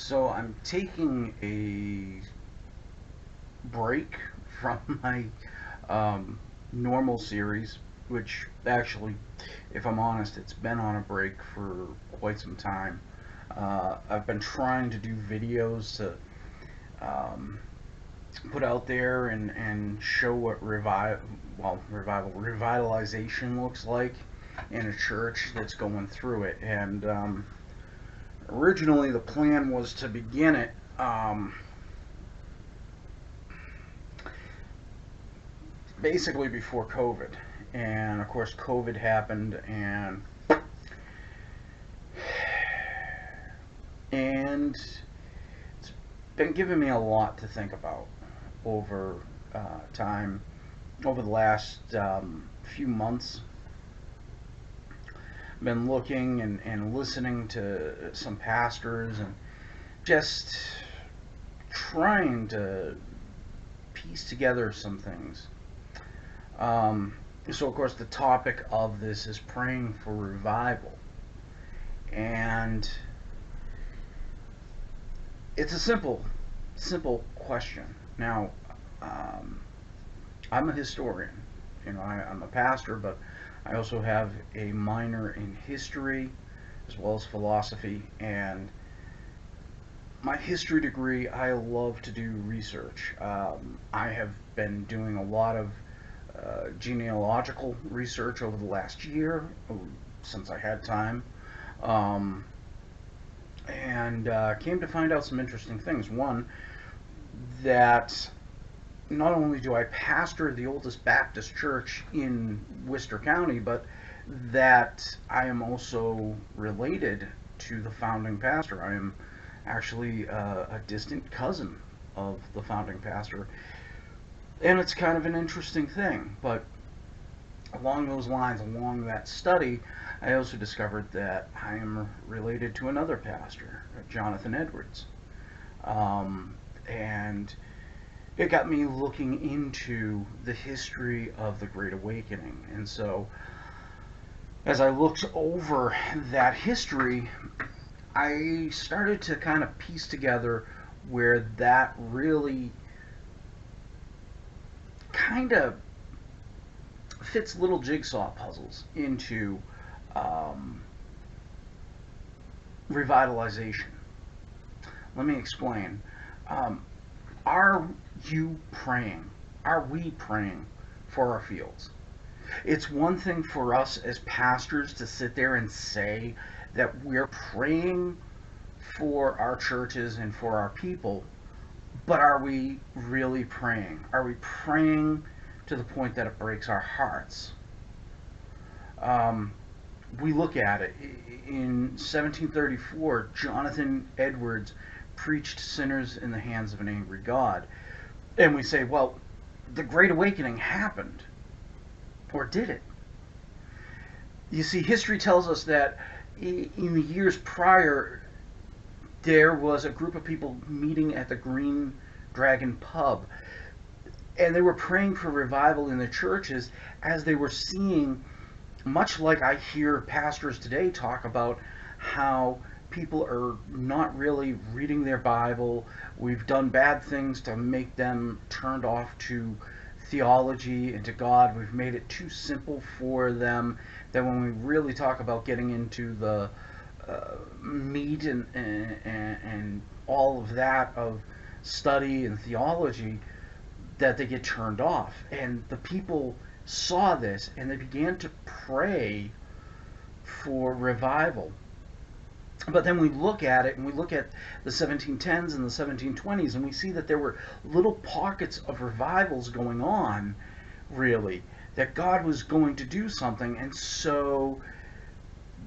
So I'm taking a break from my normal series, which actually, if I'm honest, it's been on a break for quite some time. I've been trying to do videos to um, put out there and show what revitalization looks like in a church that's going through it. And originally, the plan was to begin it. Basically before COVID. And of course, COVID happened, and it's been giving me a lot to think about over time, over the last few months. Been looking and listening to some pastors and just trying to piece together some things. So, of course, the topic of this is praying for revival. And it's a simple question. Now, um, I'm a historian. I'm a pastor, but I also have a minor in history as well as philosophy. And my history degree, I love to do research. I have been doing a lot of genealogical research over the last year, since I had time, um, and came to find out some interesting things. One, that not only do I pastor the oldest Baptist church in Worcester County, but that I am also related to the founding pastor. I am actually a distant cousin of the founding pastor. And it's kind of an interesting thing. But along those lines, along that study, I also discovered that I am related to another pastor, Jonathan Edwards. And it got me looking into the history of the Great Awakening. And so, as I looked over that history, I started to kind of piece together where that really kind of fits little jigsaw puzzles into um, revitalization. Let me explain. Um, are you praying? Are we praying for our fields? It's one thing for us as pastors to sit there and say that we're praying for our churches and for our people, but are we really praying? Are we praying to the point that it breaks our hearts? Um, we look at it. In 1734, Jonathan Edwards preached sinners in the hands of an angry God. And we say, well, the Great Awakening happened. Or did it? You see, history tells us that in the years prior, there was a group of people meeting at the Green Dragon pub, and they were praying for revival in the churches as they were seeing, much like I hear pastors today talk about how people are not really reading their Bible. We've done bad things to make them turned off to theology and to God. We've made it too simple for them, that when we really talk about getting into the meat and all of that of study and theology, that they get turned off. And the people saw this and they began to pray for revival. But then we look at it and we look at the 1710s and the 1720s, and we see that there were little pockets of revivals going on, really, that God was going to do something. And so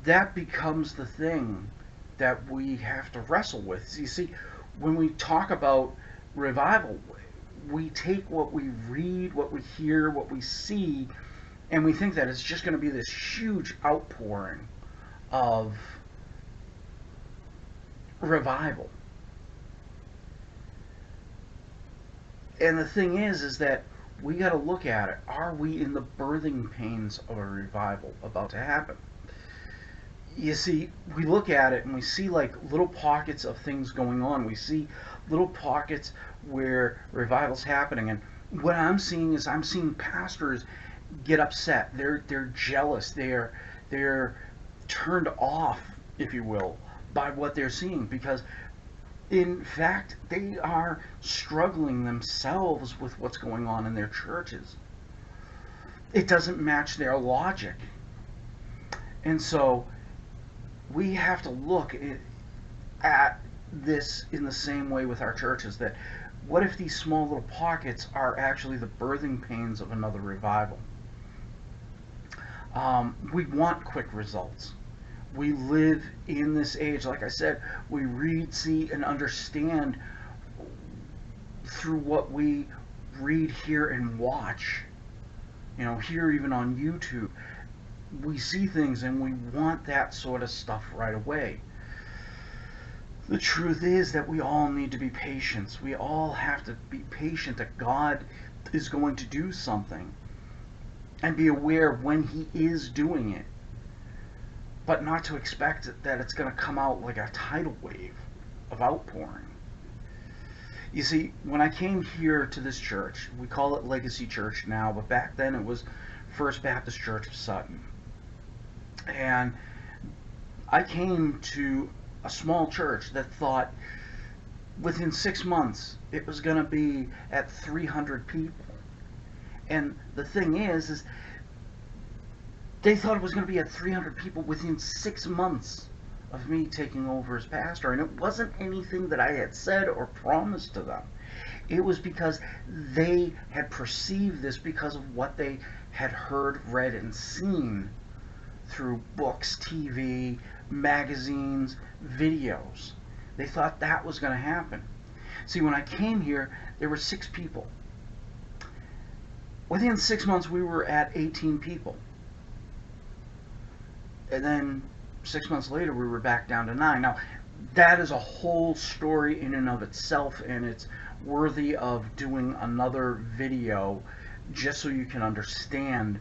that becomes the thing that we have to wrestle with. So you see, when we talk about revival, we take what we read, what we hear, what we see, and we think that it's just going to be this huge outpouring of revival. And the thing is that we got to look at it. Are we in the birthing pains of a revival about to happen? You see, we look at it and we see like little pockets of things going on. We see little pockets where revival's happening, and what I'm seeing is I'm seeing pastors get upset. They're jealous. They're turned off, if you will, by what they're seeing, because in fact they are struggling themselves with what's going on in their churches. It doesn't match their logic, and so we have to look at this in the same way with our churches, that what if these small little pockets are actually the birthing pains of another revival? We want quick results. We live in this age, like I said, we read, see, and understand through what we read, hear, and watch. Here even on YouTube, we see things and we want that sort of stuff right away. The truth is that we all need to be patient. We all have to be patient that God is going to do something, and be aware of when He is doing it, but not to expect that it's going to come out like a tidal wave of outpouring. You see, when I came here to this church, we call it Legacy Church now, but back then it was First Baptist Church of Sutton. And I came to a small church that thought within 6 months it was going to be at 300 people. And the thing is they thought it was going to be at 300 people within 6 months of me taking over as pastor. And it wasn't anything that I had said or promised to them. It was because they had perceived this because of what they had heard, read, and seen through books, TV, magazines, videos. They thought that was going to happen. See, when I came here, there were 6 people. Within 6 months, we were at 18 people. And then 6 months later, we were back down to 9. Now, that is a whole story in and of itself, and it's worthy of doing another video just so you can understand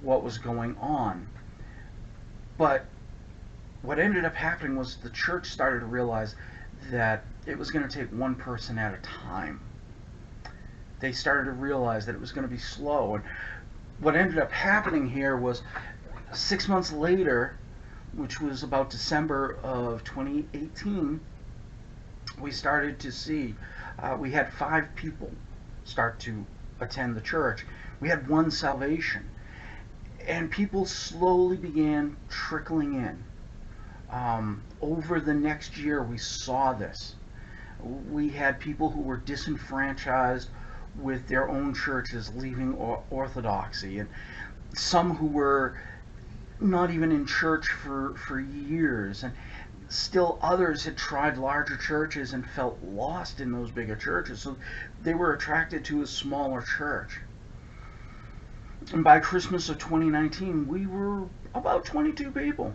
what was going on. But what ended up happening was the church started to realize that it was going to take one person at a time. They started to realize that it was going to be slow. And what ended up happening here was 6 months later, which was about December of 2018, we started to see, we had 5 people start to attend the church. We had 1 salvation. And people slowly began trickling in. Over the next year, we saw this. We had people who were disenfranchised with their own churches leaving Orthodoxy, and some who were not even in church for years, and still others had tried larger churches and felt lost in those bigger churches, so they were attracted to a smaller church. And by Christmas of 2019, we were about 22 people,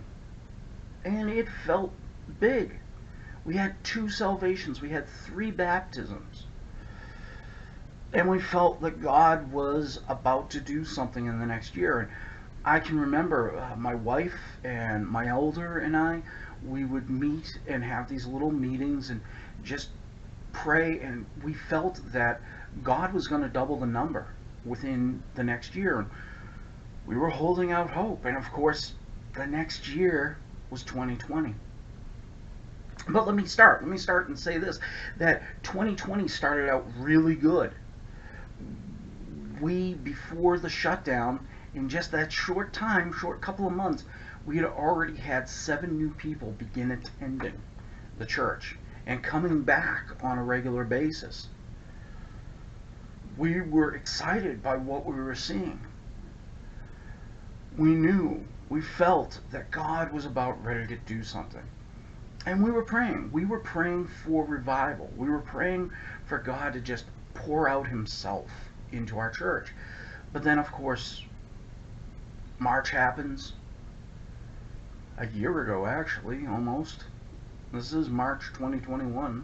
and it felt big. We had 2 salvations, we had 3 baptisms, and we felt that God was about to do something in the next year. And I can remember my wife and my elder and I, we would meet and have these little meetings and just pray, and we felt that God was going to double the number within the next year. And we were holding out hope, and of course the next year was 2020. But let me start and say this, that 2020 started out really good. We, before the shutdown, in just that short couple of months, we had already had 7 new people begin attending the church and coming back on a regular basis. We were excited by what we were seeing. We felt that God was about ready to do something. And we were praying. We were praying for revival. We were praying for God to just pour out Himself into our church. But then, of course, March happens. A year ago, actually, almost. This is March 2021.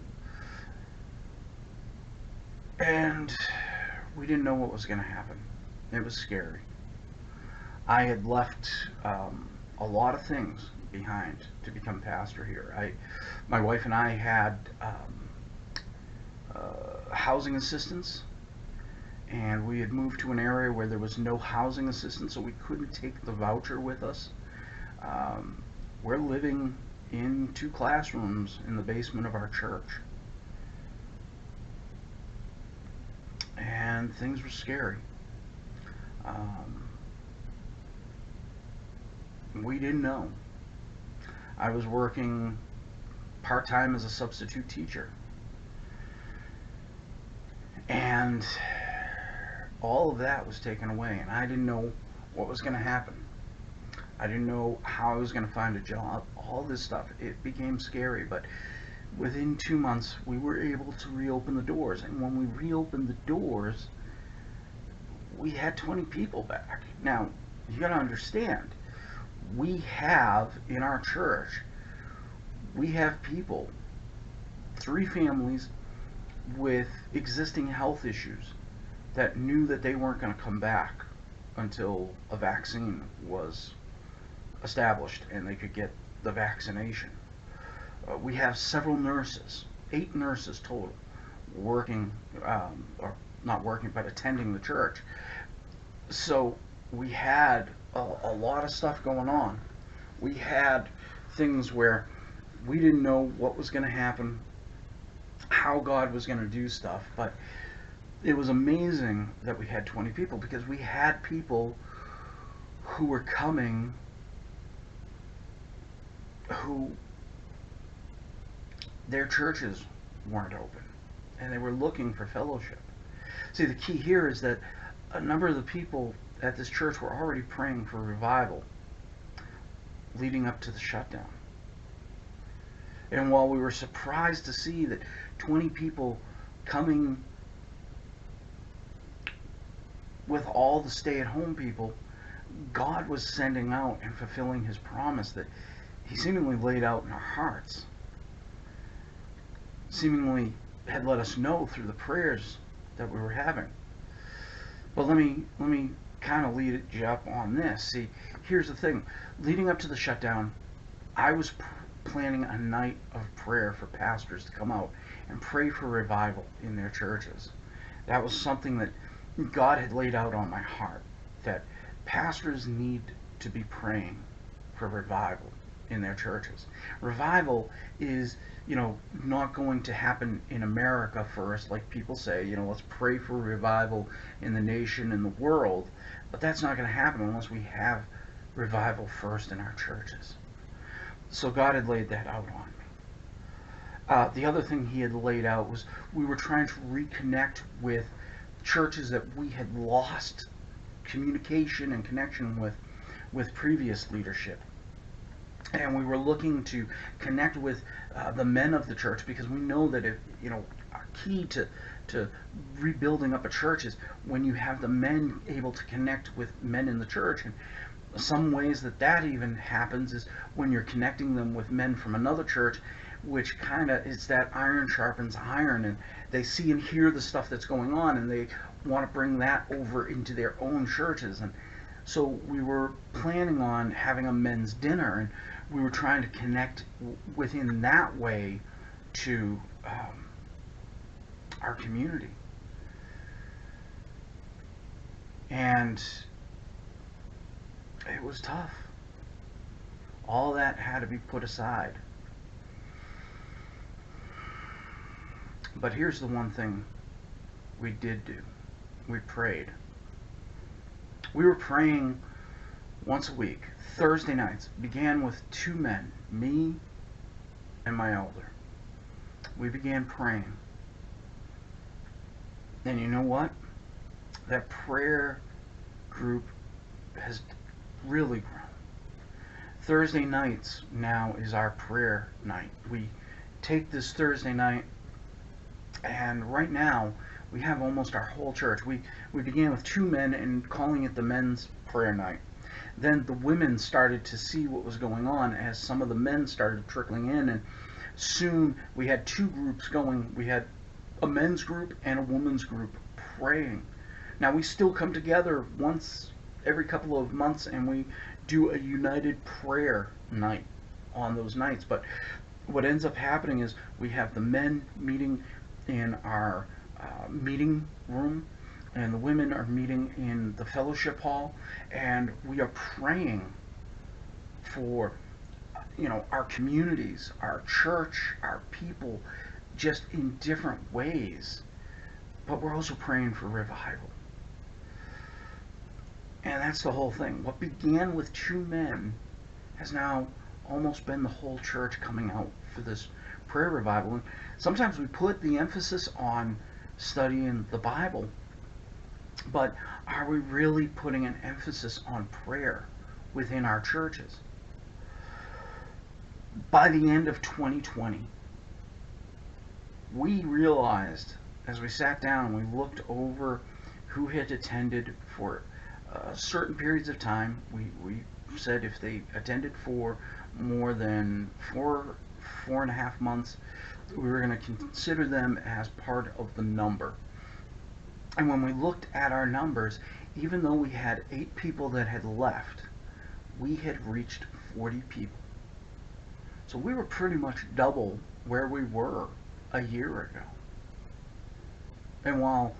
And we didn't know what was going to happen. It was scary. I had left a a lot of things behind to become pastor here. My wife and I had housing assistance, and we had moved to an area where there was no housing assistance, so we couldn't take the voucher with us. We're living in 2 classrooms in the basement of our church, and things were scary. We didn't know. I was working part-time as a substitute teacher, and all of that was taken away, and I didn't know what was going to happen. I didn't know how I was going to find a job. All this stuff, it became scary, but within 2 months we were able to reopen the doors, and when we reopened the doors, we had 20 people back. Now, you got to understand, we have in our church, we have people, 3 families with existing health issues that knew that they weren't going to come back until a vaccine was established and they could get the vaccination. We have several nurses, 8 nurses total, working, or not working, but attending the church. So we had a lot of stuff going on. We had things where we didn't know what was going to happen, how God was going to do stuff, but it was amazing that we had 20 people, because we had people who were coming who their churches weren't open and they were looking for fellowship. See, the key here is that a number of the people at this church were already praying for revival leading up to the shutdown. And while we were surprised to see that 20 people coming with all the stay-at-home people, God was sending out and fulfilling his promise that he seemingly laid out in our hearts, seemingly had let us know through the prayers that we were having. But let me kind of lead you up on this. See, here's the thing. Leading up to the shutdown, I was planning a night of prayer for pastors to come out and pray for revival in their churches. That was something that God had laid out on my heart, that pastors need to be praying for revival in their churches. Revival is, not going to happen in America first, like people say, let's pray for revival in the nation and the world. But that's not going to happen unless we have revival first in our churches. So God had laid that out on me. The other thing he had laid out was we were trying to reconnect with churches that we had lost communication and connection with previous leadership. And we were looking to connect with the men of the church, because we know that a key to rebuilding up a church is when you have the men able to connect with men in the church. And some ways that even happens is when you're connecting them with men from another church, which kind of is that iron sharpens iron, and they see and hear the stuff that's going on, and they want to bring that over into their own churches. And so we were planning on having a men's dinner, and we were trying to connect within that way to our community. And it was tough. All that had to be put aside. But here's the one thing we did do. We prayed. We were praying once a week, Thursday nights. Began with 2 men, me and my elder. We began praying. And you know what? That prayer group has really grown. Thursday nights now is our prayer night. We take this Thursday night, and right now we have almost our whole church. We began with 2 men and calling it the men's prayer night. Then the women started to see what was going on as some of the men started trickling in, and soon we had 2 groups going. We had a men's group and a women's group praying. Now we still come together once every couple of months, and we do a united prayer night on those nights. But what ends up happening is we have the men meeting in our meeting room, and the women are meeting in the fellowship hall, and we are praying for our communities, our church, our people, just in different ways. But we're also praying for revival. And that's the whole thing. What began with two men has now almost been the whole church coming out for this prayer revival. And sometimes we put the emphasis on studying the Bible, but are we really putting an emphasis on prayer within our churches? By the end of 2020, we realized, as we sat down and we looked over who had attended for certain periods of time, we said if they attended for more than 4.5 months, we were going to consider them as part of the number. And when we looked at our numbers, even though we had 8 people that had left, we had reached 40 people. So we were pretty much double where we were a year ago. And while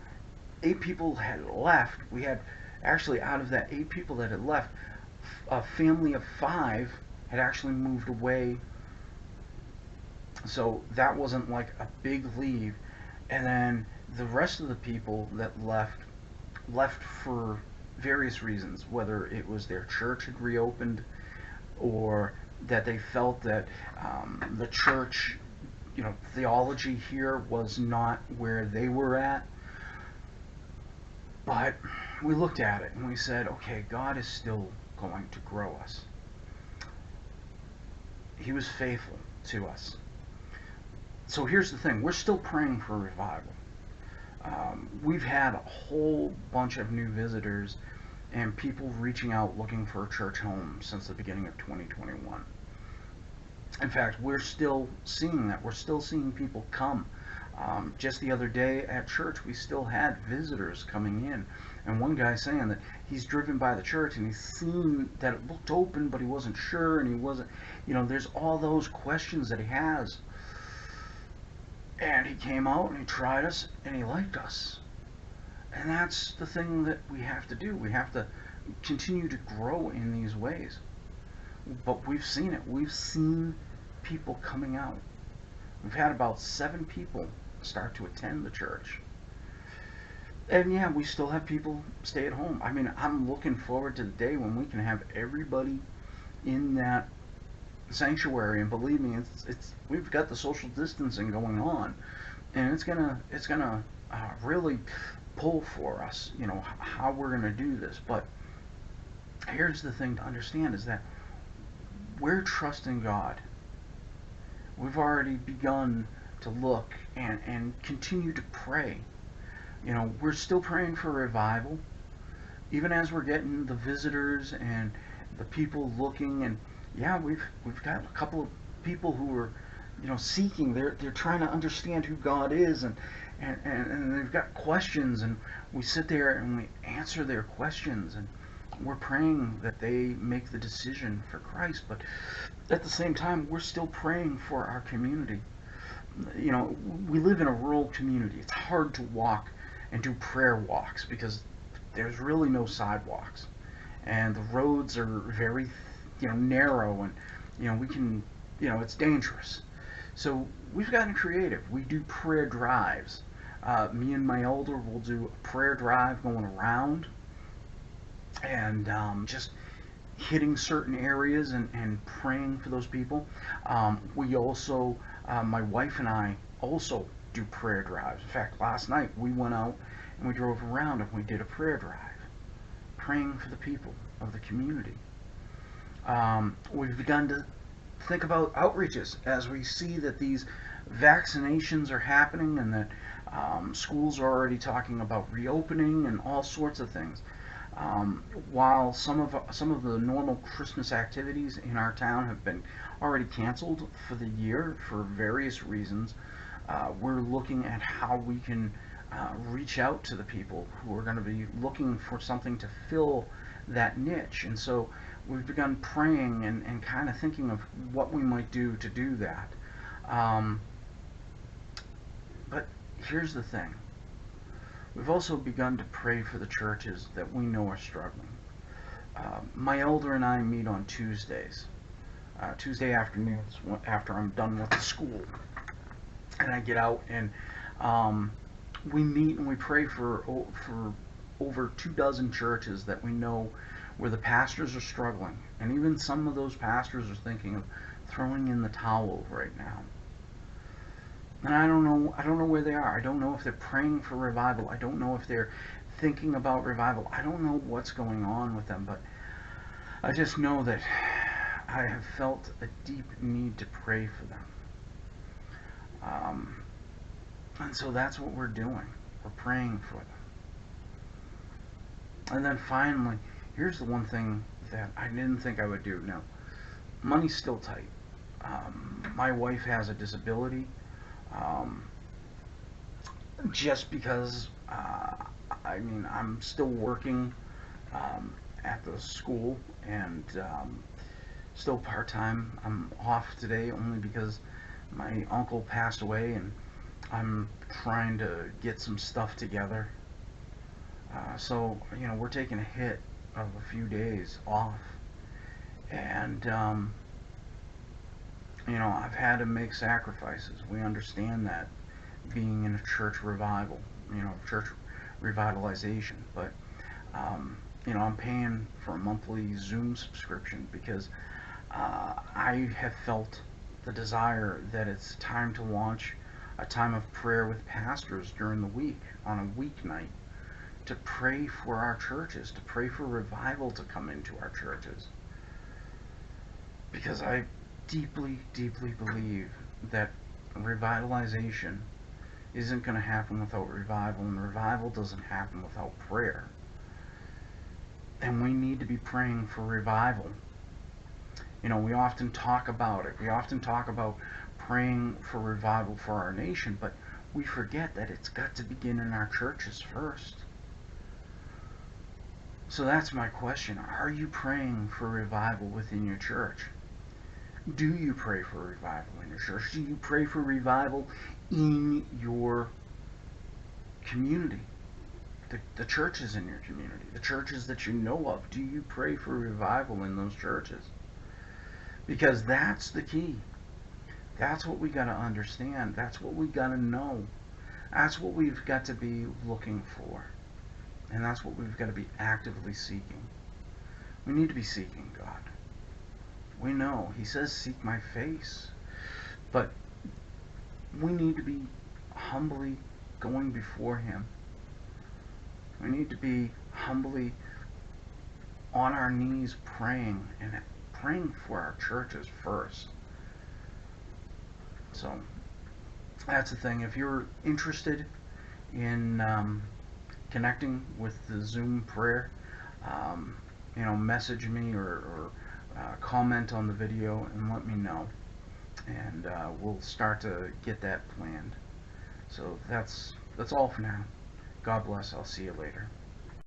8 people had left, we had actually, out of that 8 people that had left, a family of 5 had actually moved away. So that wasn't like a big leave. And then the rest of the people that left for various reasons, whether it was their church had reopened, or that they felt that the church, theology here was not where they were at. But we looked at it and we said, okay, God is still going to grow us. He was faithful to us. So here's the thing, we're still praying for revival. We've had a whole bunch of new visitors and people reaching out looking for a church home since the beginning of 2021. In fact, we're still seeing that. We're still seeing people come. Just the other day at church, we still had visitors coming in. And one guy saying that he's driven by the church and he's seen that it looked open, but he wasn't sure, and he wasn't, there's all those questions that he has. And he came out and he tried us and he liked us. And that's the thing that we have to do. We have to continue to grow in these ways. But we've seen it. We've seen people coming out. We've had about 7 people start to attend the church. And yeah, we still have people stay at home. I mean, I'm looking forward to the day when we can have everybody in that sanctuary, and believe me, it's we've got the social distancing going on, and it's gonna really pull for us, how we're gonna do this. But here's the thing to understand is that we're trusting God. We've already begun to look and continue to pray. We're still praying for revival, even as we're getting the visitors and the people looking. And yeah, we've got a couple of people who are, seeking. They're trying to understand who God is, and they've got questions, and we sit there and we answer their questions, and we're praying that they make the decision for Christ. But at the same time, we're still praying for our community. We live in a rural community. It's hard to walk and do prayer walks because there's really no sidewalks, and the roads are very, narrow, and we can, it's dangerous. So we've gotten creative. We do prayer drives. Me and my elder will do a prayer drive going around and just hitting certain areas and praying for those people. We also, my wife and I also do prayer drives. In fact, last night we went out and we drove around and we did a prayer drive, praying for the people of the community. We've begun to think about outreaches as we see that these vaccinations are happening, and that schools are already talking about reopening and all sorts of things. While some of the normal Christmas activities in our town have been already canceled for the year for various reasons, we're looking at how we can reach out to the people who are going to be looking for something to fill that niche. And so we've begun praying and kind of thinking of what we might do to do that. Um, but here's the thing. We've also begun to pray for the churches that we know are struggling. My elder and I meet on Tuesdays, Tuesday afternoons after I'm done with the school, and I get out and um, we meet and we pray for over 2 dozen churches that we know where the pastors are struggling, and even some of those pastors are thinking of throwing in the towel right now. And I don't know where they are. I don't know if they're praying for revival. I don't know if they're thinking about revival. I don't know what's going on with them, but I just know that I have felt a deep need to pray for them. Um, and so that's what we're doing. We're praying for them. And then finally, here's the one thing that I didn't think I would do. Now, money's still tight. My wife has a disability. Um, just because, I'm still working um, at the school and still part-time. I'm off today only because my uncle passed away and I'm trying to get some stuff together. So, we're taking a hit of a few days off. And, I've had to make sacrifices. We understand that being in a church revival, church revitalization. But, I'm paying for a monthly Zoom subscription because I have felt the desire that it's time to launch a time of prayer with pastors during the week on a weeknight to pray for our churches, to pray for revival to come into our churches. Because I deeply, deeply believe that revitalization isn't going to happen without revival, and revival doesn't happen without prayer. And we need to be praying for revival. We often talk about it. We often talk about praying for revival for our nation, but we forget that it's got to begin in our churches first. So that's my question. Are you praying for revival within your church? Do you pray for revival in your church? Do you pray for revival in your community? The churches in your community, the churches that you know of, do you pray for revival in those churches? Because that's the key. That's what we got to understand. That's what we got to know. That's what we've got to be looking for. And that's what we've got to be actively seeking. We need to be seeking God. We know. He says, seek my face. But we need to be humbly going before Him. We need to be humbly on our knees praying, and praying for our churches first. So that's the thing. If you're interested in connecting with the Zoom prayer, message me or comment on the video and let me know, and we'll start to get that planned. So that's all for now. God bless. I'll see you later.